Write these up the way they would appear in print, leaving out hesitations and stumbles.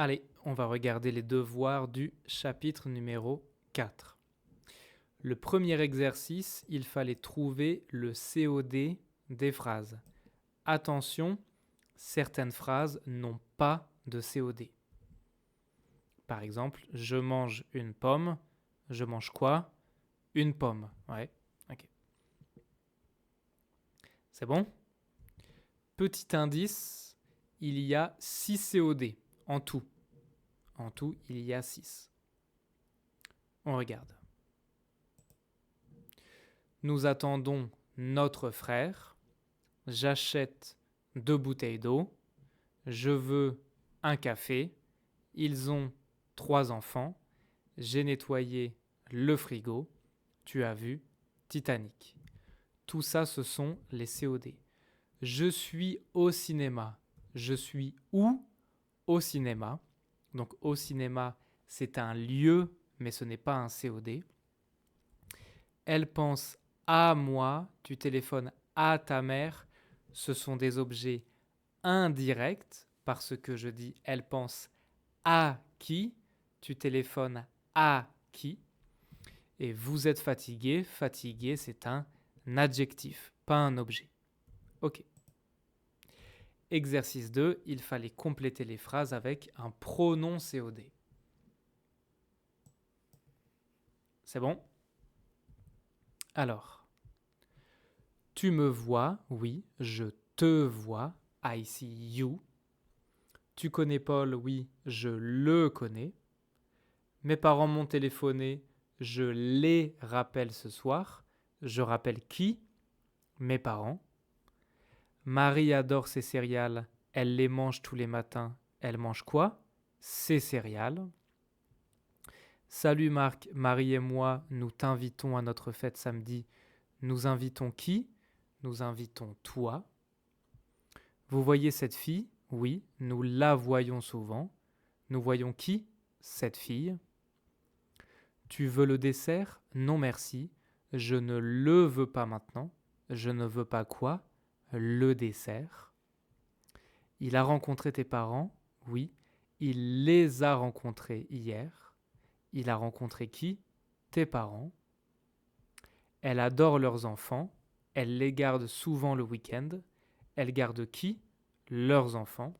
Allez, on va regarder les devoirs du chapitre numéro 4. Le premier exercice, il fallait trouver le COD des phrases. Attention, certaines phrases n'ont pas de COD. Par exemple, je mange une pomme. Je mange quoi? Une pomme. Ouais, ok. C'est bon? Petit indice, il y a 6 COD en tout. En tout, il y a 6. On regarde. Nous attendons notre frère. J'achète 2 bouteilles d'eau. Je veux un café. Ils ont 3 enfants. J'ai nettoyé le frigo. Tu as vu Titanic. Tout ça, ce sont les COD. Je suis au cinéma. Je suis où? Au cinéma. Donc au cinéma, c'est un lieu, mais ce n'est pas un COD. Elle pense à moi. Tu téléphones à ta mère. Ce sont des objets indirects parce que je dis elle pense à qui? Tu téléphones à qui? Et vous êtes fatigué. Fatigué, c'est un adjectif, pas un objet. Ok. Exercice 2, il fallait compléter les phrases avec un pronom COD. C'est bon? Alors, tu me vois, oui, je te vois, I see you. Tu connais Paul, oui, je le connais. Mes parents m'ont téléphoné, je les rappelle ce soir. Je rappelle qui? Mes parents. Marie adore ses céréales, elle les mange tous les matins. Elle mange quoi? Ses céréales. Salut Marc, Marie et moi, nous t'invitons à notre fête samedi. Nous invitons qui? Nous invitons toi. Vous voyez cette fille? Oui, nous la voyons souvent. Nous voyons qui? Cette fille. Tu veux le dessert? Non merci. Je ne le veux pas maintenant. Je ne veux pas quoi? Le dessert. Il a rencontré tes parents? Oui. Il les a rencontrés hier. Il a rencontré qui? Tes parents. Elle adore leurs enfants. Elle les garde souvent le week-end. Elle garde qui? Leurs enfants.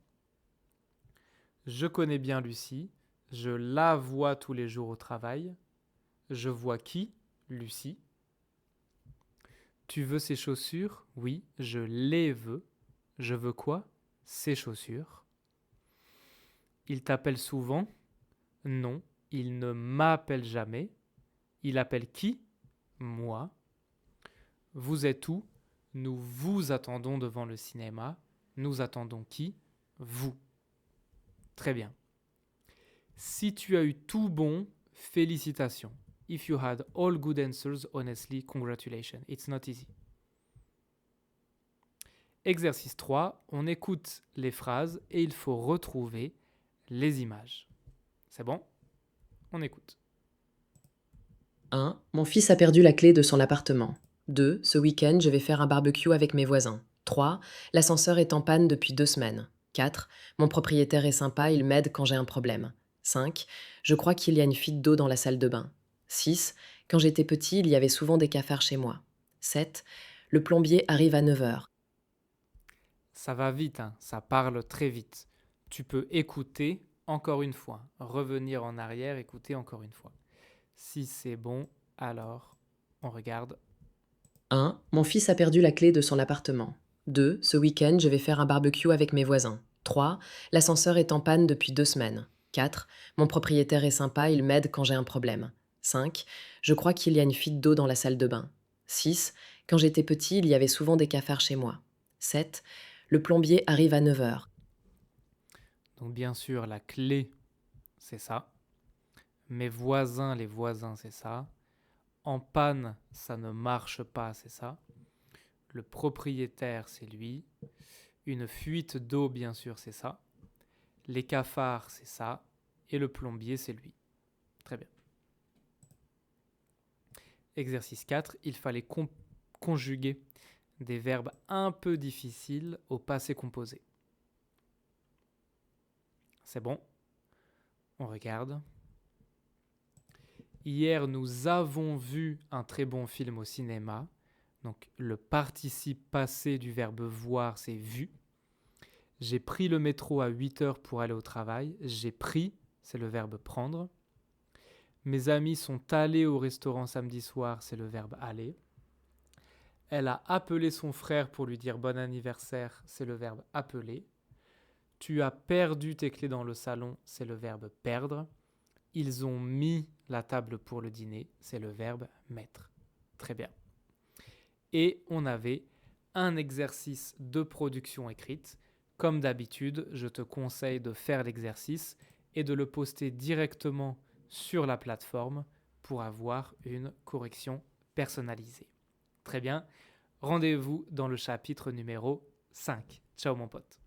Je connais bien Lucie. Je la vois tous les jours au travail. Je vois qui? Lucie. Tu veux ces chaussures? Oui, je les veux. Je veux quoi? Ces chaussures. Il t'appelle souvent? Non, il ne m'appelle jamais. Il appelle qui? Moi. Vous êtes où? Nous vous attendons devant le cinéma. Nous attendons qui? Vous. Très bien. Si tu as eu tout bon, félicitations. If you had all good answers, honestly, congratulations. It's not easy. Exercice 3, on écoute les phrases et il faut retrouver les images. C'est bon? On écoute. 1. Mon fils a perdu la clé de son appartement. 2. Ce week-end, je vais faire un barbecue avec mes voisins. 3. L'ascenseur est en panne depuis 2 semaines. 4. Mon propriétaire est sympa, il m'aide quand j'ai un problème. 5. Je crois qu'il y a une fuite d'eau dans la salle de bain. 6. Quand j'étais petit, il y avait souvent des cafards chez moi. 7. Le plombier arrive à 9 heures. Ça va vite, hein, ça parle très vite. Tu peux écouter encore une fois, revenir en arrière, écouter encore une fois. Si c'est bon, alors on regarde. 1. Mon fils a perdu la clé de son appartement. 2. Ce week-end, je vais faire un barbecue avec mes voisins. 3. L'ascenseur est en panne depuis 2 semaines. 4. Mon propriétaire est sympa, il m'aide quand j'ai un problème. 5. Je crois qu'il y a une fuite d'eau dans la salle de bain. 6. Quand j'étais petit, il y avait souvent des cafards chez moi. 7. Le plombier arrive à 9 heures. Donc bien sûr, la clé, c'est ça. Mes voisins, les voisins, c'est ça. En panne, ça ne marche pas, c'est ça. Le propriétaire, c'est lui. Une fuite d'eau, bien sûr, c'est ça. Les cafards, c'est ça. Et le plombier, c'est lui. Très bien. Exercice 4, il fallait conjuguer des verbes un peu difficiles au passé composé. C'est bon? On regarde. Hier, nous avons vu un très bon film au cinéma. Donc, le participe passé du verbe voir, c'est vu. J'ai pris le métro à 8 heures pour aller au travail. J'ai pris, c'est le verbe prendre. Mes amis sont allés au restaurant samedi soir, c'est le verbe aller. Elle a appelé son frère pour lui dire bon anniversaire, c'est le verbe appeler. Tu as perdu tes clés dans le salon, c'est le verbe perdre. Ils ont mis la table pour le dîner, c'est le verbe mettre. Très bien. Et on avait un exercice de production écrite. Comme d'habitude, je te conseille de faire l'exercice et de le poster directement sur la plateforme pour avoir une correction personnalisée. Très bien. Rendez-vous dans le chapitre numéro 5. Ciao mon pote.